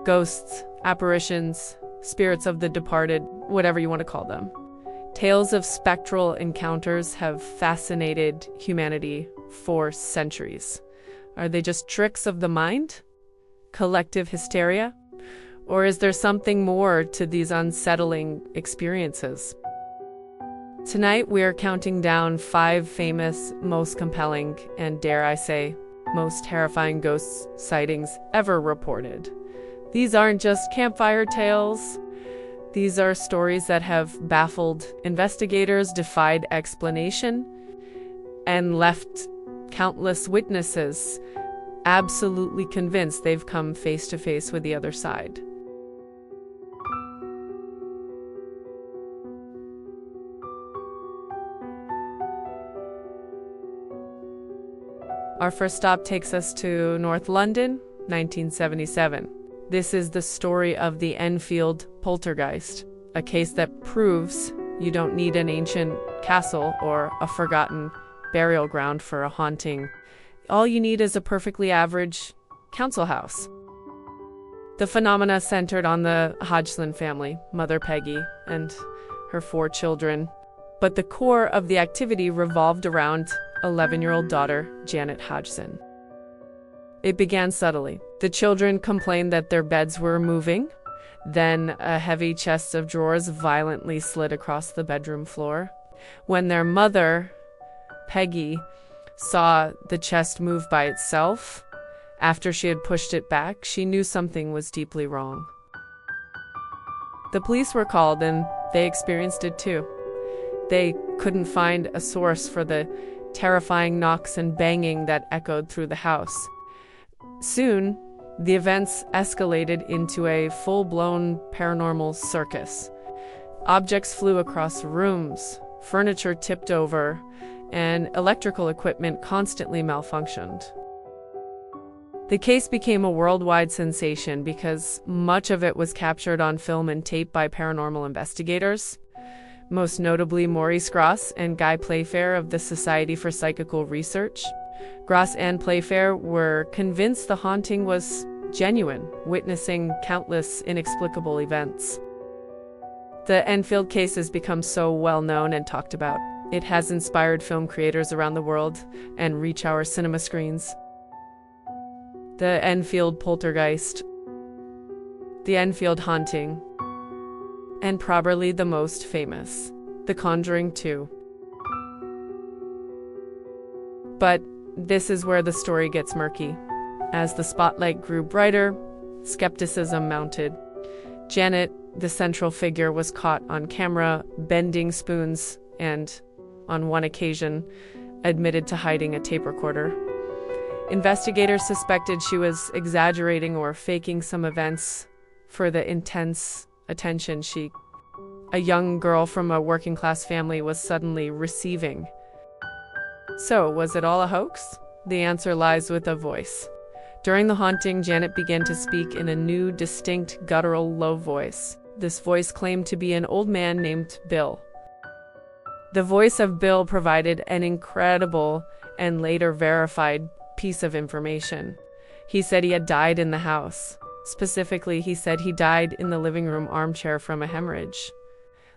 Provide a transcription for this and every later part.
Ghosts, apparitions, spirits of the departed, whatever you want to call them. Tales of spectral encounters have fascinated humanity for centuries. Are they just tricks of the mind? Collective hysteria? Or is there something more to these unsettling experiences? Tonight, we are counting down 5 famous, most compelling, and dare I say, most terrifying ghost sightings ever reported. These aren't just campfire tales. These are stories that have baffled investigators, defied explanation, and left countless witnesses absolutely convinced they've come face to face with the other side. Our first stop takes us to North London, 1977. This is the story of the Enfield poltergeist, a case that proves you don't need an ancient castle or a forgotten burial ground for a haunting. All you need is a perfectly average council house. The phenomena centered on the Hodgson family, Mother Peggy, and her 4 children. But the core of the activity revolved around 11-year-old daughter, Janet Hodgson. It began subtly. The children complained that their beds were moving. Then a heavy chest of drawers violently slid across the bedroom floor. When their mother, Peggy, saw the chest move by itself, after she had pushed it back, she knew something was deeply wrong. The police were called and they experienced it too. They couldn't find a source for the terrifying knocks and banging that echoed through the house. Soon, the events escalated into a full-blown paranormal circus. Objects flew across rooms, furniture tipped over, and electrical equipment constantly malfunctioned. The case became a worldwide sensation because much of it was captured on film and tape by paranormal investigators, most notably Maurice Grosse and Guy Playfair of the Society for Psychical Research. Grosse and Playfair were convinced the haunting was genuine, witnessing countless inexplicable events. The Enfield case has become so well known and talked about. It has inspired film creators around the world and reach our cinema screens. The Enfield poltergeist, the Enfield haunting, and probably the most famous, The Conjuring 2. But this is where the story gets murky. As the spotlight grew brighter, skepticism mounted. Janet, the central figure, was caught on camera bending spoons and, on one occasion, admitted to hiding a tape recorder. Investigators suspected she was exaggerating or faking some events for the intense attention a young girl from a working-class family was suddenly receiving. So, was it all a hoax? The answer lies with a voice. During the haunting, Janet began to speak in a new, distinct, guttural, low voice. This voice claimed to be an old man named Bill. The voice of Bill provided an incredible and later verified piece of information. He said he had died in the house. Specifically, he said he died in the living room armchair from a hemorrhage.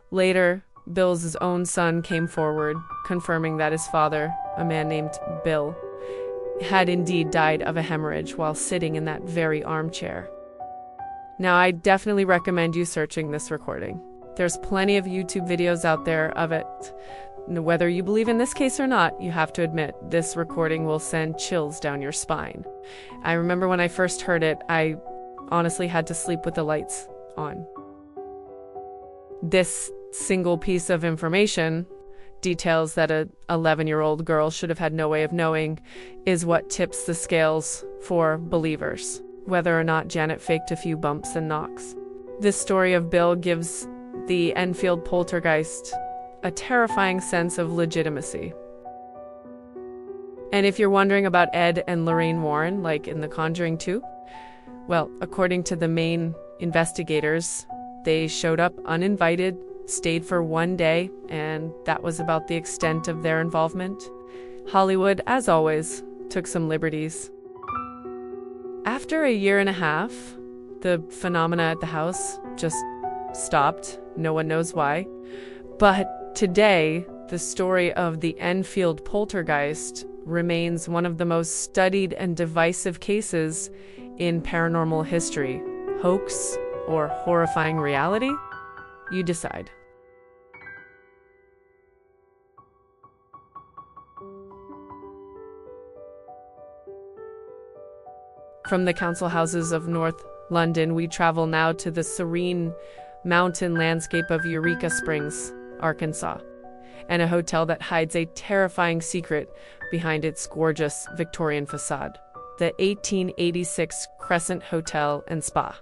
Later, Bill's own son came forward, confirming that his father, a man named Bill, had indeed died of a hemorrhage while sitting in that very armchair. Now, I definitely recommend you searching this recording. There's plenty of YouTube videos out there of it. Whether you believe in this case or not, you have to admit this recording will send chills down your spine. I remember when I first heard it, I honestly had to sleep with the lights on. This single piece of information, details that a 11-year-old girl should have had no way of knowing, is what tips the scales for believers, whether or not Janet faked a few bumps and knocks. This story of Bill gives the Enfield poltergeist a terrifying sense of legitimacy. And if you're wondering about Ed and Lorraine Warren, like in The Conjuring 2, well, according to the main investigators, they showed up uninvited, stayed for one day, and that was about the extent of their involvement. Hollywood, as always, took some liberties. After a year and a half, The phenomena at the house just stopped. No one knows why. But today, the story of the Enfield poltergeist remains one of the most studied and divisive cases in paranormal history. Hoax or horrifying reality? You decide. From the council houses of North London, we travel now to the serene mountain landscape of Eureka Springs, Arkansas, and a hotel that hides a terrifying secret behind its gorgeous Victorian facade. The 1886 Crescent Hotel and Spa,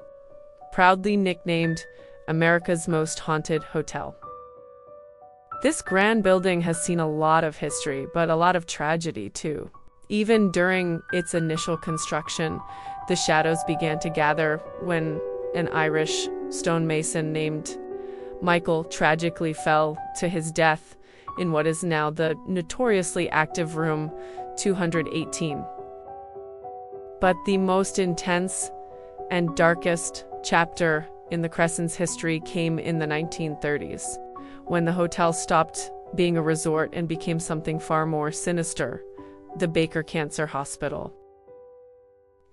proudly nicknamed America's Most Haunted Hotel. This grand building has seen a lot of history, but a lot of tragedy too. Even during its initial construction, the shadows began to gather when an Irish stonemason named Michael tragically fell to his death in what is now the notoriously active room 218. But the most intense and darkest chapter in the Crescent's history came in the 1930s, when the hotel stopped being a resort and became something far more sinister: the Baker Cancer Hospital.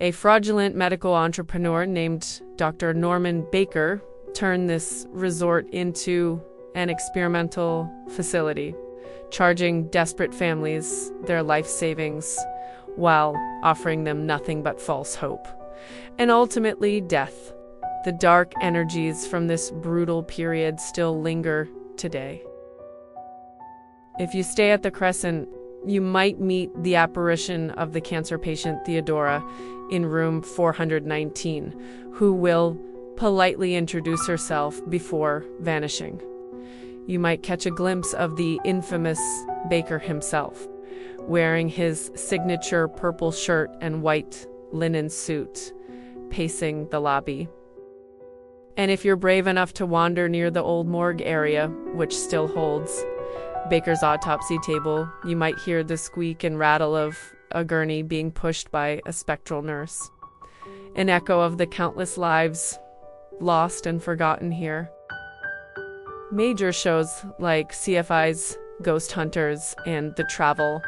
A fraudulent medical entrepreneur named Dr. Norman Baker turned this resort into an experimental facility, charging desperate families their life savings while offering them nothing but false hope, and ultimately death. The dark energies from this brutal period still linger today. If you stay at the Crescent, you might meet the apparition of the cancer patient Theodora in room 419, who will politely introduce herself before vanishing. You might catch a glimpse of the infamous Baker himself, wearing his signature purple shirt and white linen suit, pacing the lobby. And if you're brave enough to wander near the old morgue area, which still holds Baker's autopsy table, you might hear the squeak and rattle of a gurney being pushed by a spectral nurse, an echo of the countless lives lost and forgotten here. Major shows like CFI's Ghost Hunters and the Travel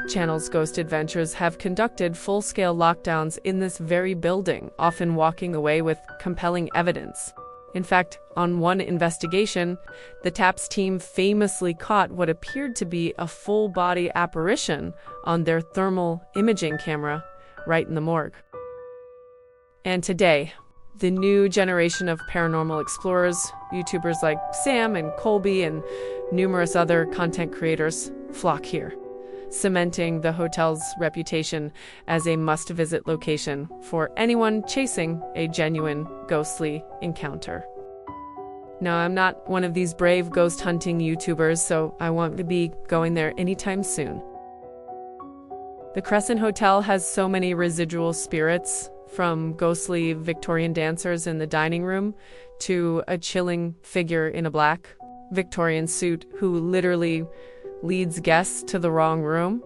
Channel's Ghost Adventures have conducted full-scale lockdowns in this very building, often walking away with compelling evidence. In fact, on one investigation, the TAPS team famously caught what appeared to be a full-body apparition on their thermal imaging camera right in the morgue. And today, the new generation of paranormal explorers, YouTubers like Sam and Colby and numerous other content creators flock here, cementing the hotel's reputation as a must-visit location for anyone chasing a genuine ghostly encounter. Now, I'm not one of these brave ghost hunting YouTubers, so I won't be going there anytime soon. The Crescent Hotel has so many residual spirits, from ghostly Victorian dancers in the dining room to a chilling figure in a black Victorian suit who literally leads guests to the wrong room.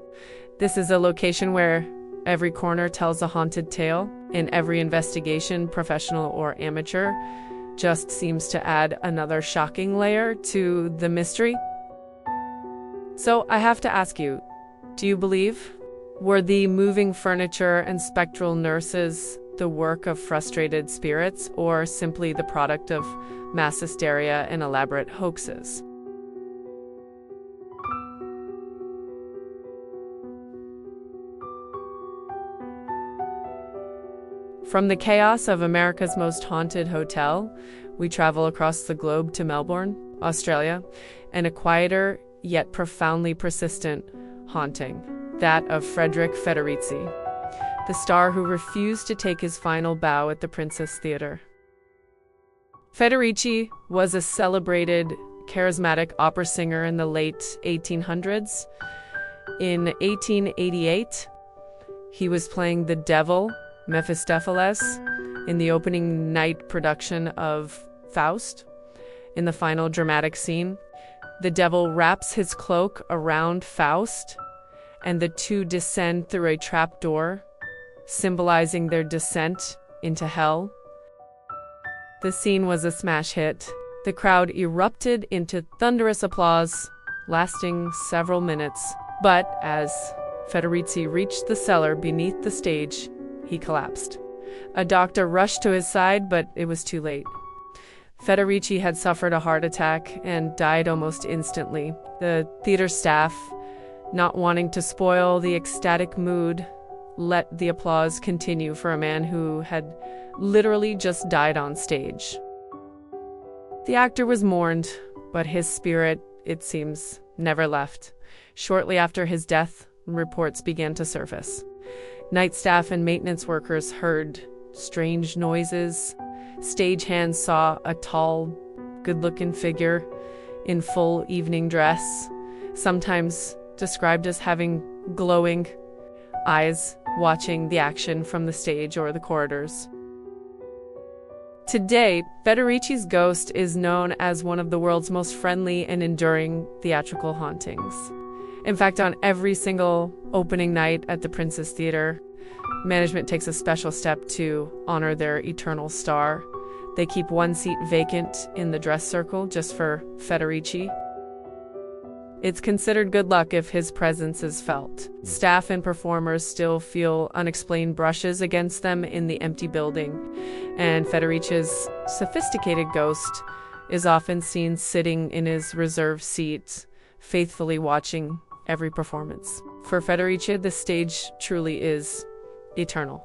This is a location where every corner tells a haunted tale, and every investigation, professional or amateur, just seems to add another shocking layer to the mystery. So I have to ask you, do you believe? Were the moving furniture and spectral nurses the work of frustrated spirits, or simply the product of mass hysteria and elaborate hoaxes? From the chaos of America's Most Haunted Hotel, we travel across the globe to Melbourne, Australia, and a quieter yet profoundly persistent haunting, that of Frederick Federici, the star who refused to take his final bow at the Princess Theatre. Federici was a celebrated, charismatic opera singer in the late 1800s. In 1888, he was playing the devil, Mephistopheles, in the opening night production of Faust. In the final dramatic scene, the devil wraps his cloak around Faust, and the two descend through a trap door, symbolizing their descent into hell. The scene was a smash hit. The crowd erupted into thunderous applause, lasting several minutes. But as Federici reached the cellar beneath the stage, he collapsed. A doctor rushed to his side, but it was too late. Federici had suffered a heart attack and died almost instantly. The theater staff, not wanting to spoil the ecstatic mood, let the applause continue for a man who had literally just died on stage. The actor was mourned, but his spirit, it seems, never left. Shortly after his death, reports began to surface. Night staff and maintenance workers heard strange noises. Stagehands saw a tall, good-looking figure in full evening dress, sometimes described as having glowing eyes watching the action from the stage or the corridors. Today, Federici's ghost is known as one of the world's most friendly and enduring theatrical hauntings. In fact, on every single opening night at the Princess Theater, management takes a special step to honor their eternal star. They keep one seat vacant in the dress circle just for Federici. It's considered good luck if his presence is felt. Staff and performers still feel unexplained brushes against them in the empty building, and Federici's sophisticated ghost is often seen sitting in his reserved seat, faithfully watching every performance. For Federici, the stage truly is eternal.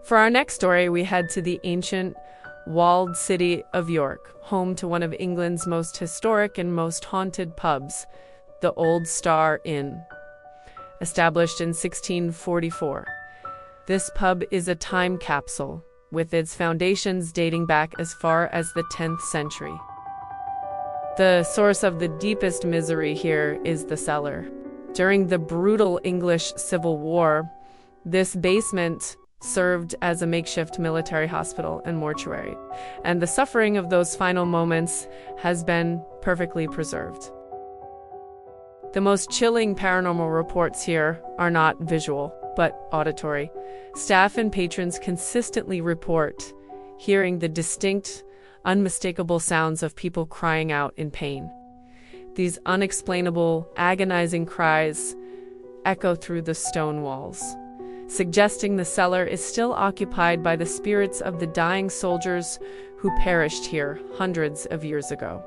For our next story, we head to the ancient, walled city of York, home to one of England's most historic and most haunted pubs, the Old Star Inn. Established in 1644, this pub is a time capsule, with its foundations dating back as far as the 10th century. The source of the deepest misery here is the cellar. During the brutal English Civil War, this basement served as a makeshift military hospital and mortuary, and the suffering of those final moments has been perfectly preserved. The most chilling paranormal reports here are not visual, but auditory. Staff and patrons consistently report hearing the distinct, unmistakable sounds of people crying out in pain. These unexplainable, agonizing cries echo through the stone walls, suggesting the cellar is still occupied by the spirits of the dying soldiers who perished here hundreds of years ago.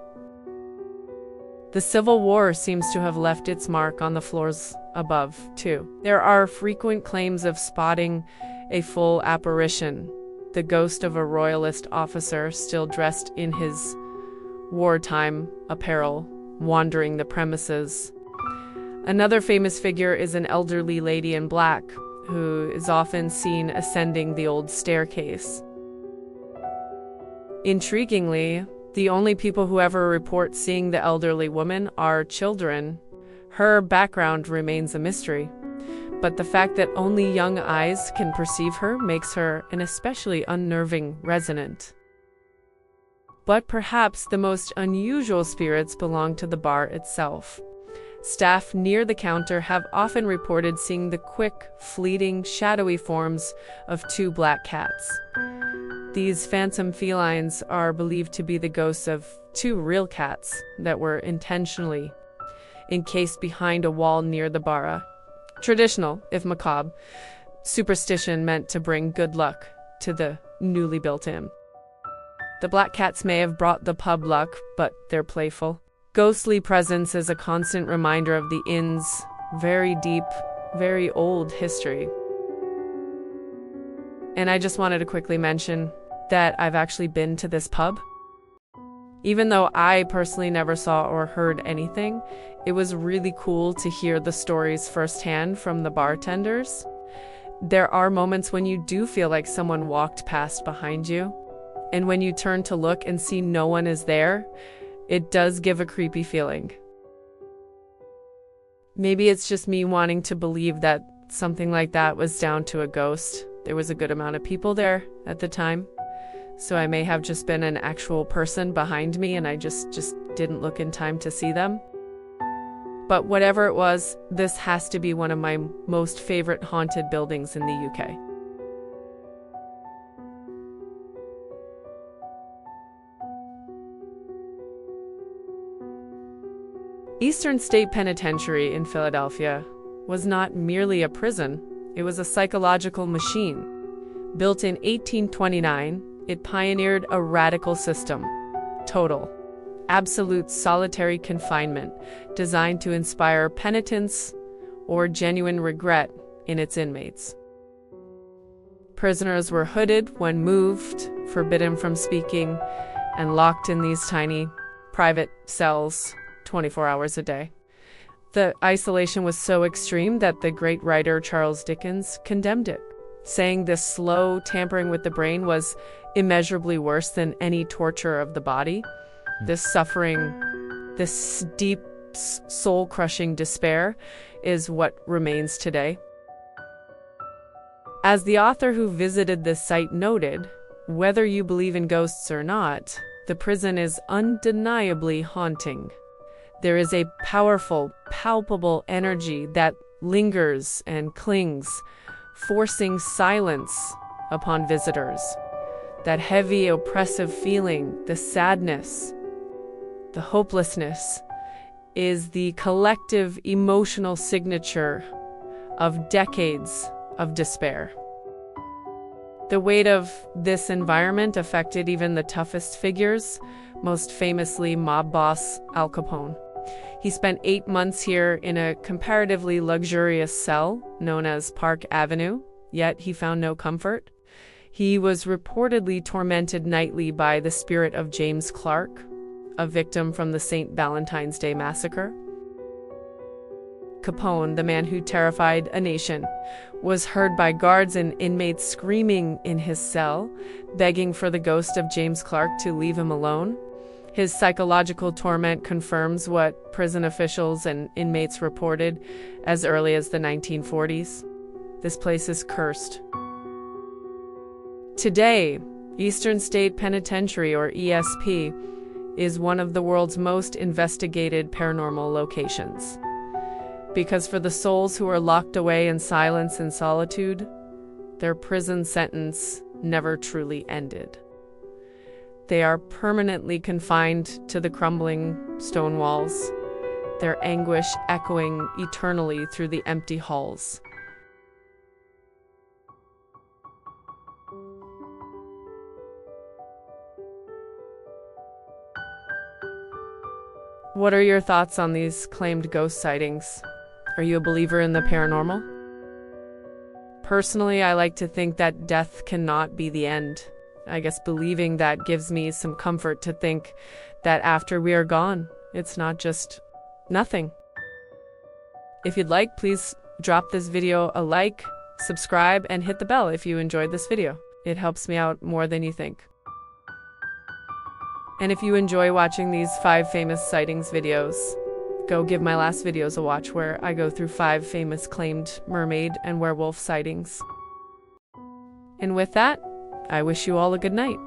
The Civil War seems to have left its mark on the floors above, too. There are frequent claims of spotting a full apparition, the ghost of a royalist officer still dressed in his wartime apparel, wandering the premises. Another famous figure is an elderly lady in black, who is often seen ascending the old staircase. Intriguingly, the only people who ever report seeing the elderly woman are children. Her background remains a mystery, but the fact that only young eyes can perceive her makes her an especially unnerving resident. But perhaps the most unusual spirits belong to the bar itself. Staff near the counter have often reported seeing the quick, fleeting, shadowy forms of two black cats. These phantom felines are believed to be the ghosts of two real cats that were intentionally encased behind a wall near the bar. Traditional, if macabre, superstition meant to bring good luck to the newly built inn. The black cats may have brought the pub luck, but they're playful. Ghostly presence is a constant reminder of the inn's very deep, very old history. And I just wanted to quickly mention that I've actually been to this pub. Even though I personally never saw or heard anything, it was really cool to hear the stories firsthand from the bartenders. There are moments when you do feel like someone walked past behind you, and when you turn to look and see no one is there, it does give a creepy feeling. Maybe it's just me wanting to believe that something like that was down to a ghost. There was a good amount of people there at the time, so I may have just been an actual person behind me and I just didn't look in time to see them. But whatever it was, this has to be one of my most favorite haunted buildings in the UK. Eastern State Penitentiary in Philadelphia was not merely a prison, it was a psychological machine. Built in 1829, it pioneered a radical system: total, absolute solitary confinement, designed to inspire penitence or genuine regret in its inmates. Prisoners were hooded when moved, forbidden from speaking, and locked in these tiny, private cells 24 hours a day. The isolation was so extreme that the great writer Charles Dickens condemned it, saying this slow tampering with the brain was immeasurably worse than any torture of the body. This suffering, this deep, soul-crushing despair is what remains today. As the author who visited this site noted, whether you believe in ghosts or not, the prison is undeniably haunting. There is a powerful, palpable energy that lingers and clings, forcing silence upon visitors. That heavy, oppressive feeling, the sadness, the hopelessness, is the collective emotional signature of decades of despair. The weight of this environment affected even the toughest figures, most famously mob boss Al Capone. He spent 8 months here in a comparatively luxurious cell known as Park Avenue, yet he found no comfort. He was reportedly tormented nightly by the spirit of James Clark, a victim from the St. Valentine's Day massacre. Capone, the man who terrified a nation, was heard by guards and inmates screaming in his cell, begging for the ghost of James Clark to leave him alone. His psychological torment confirms what prison officials and inmates reported as early as the 1940s. This place is cursed. Today, Eastern State Penitentiary, or ESP, is one of the world's most investigated paranormal locations. Because for the souls who are locked away in silence and solitude, their prison sentence never truly ended. They are permanently confined to the crumbling stone walls, their anguish echoing eternally through the empty halls. What are your thoughts on these claimed ghost sightings? Are you a believer in the paranormal? Personally, I like to think that death cannot be the end. I guess believing that gives me some comfort to think that after we are gone, it's not just nothing. If you'd like, please drop this video a like, subscribe, and hit the bell if you enjoyed this video. It helps me out more than you think. And if you enjoy watching these 5 famous sightings videos, go give my last videos a watch where I go through 5 famous claimed mermaid and werewolf sightings. And with that, I wish you all a good night.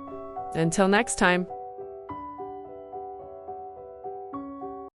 Until next time.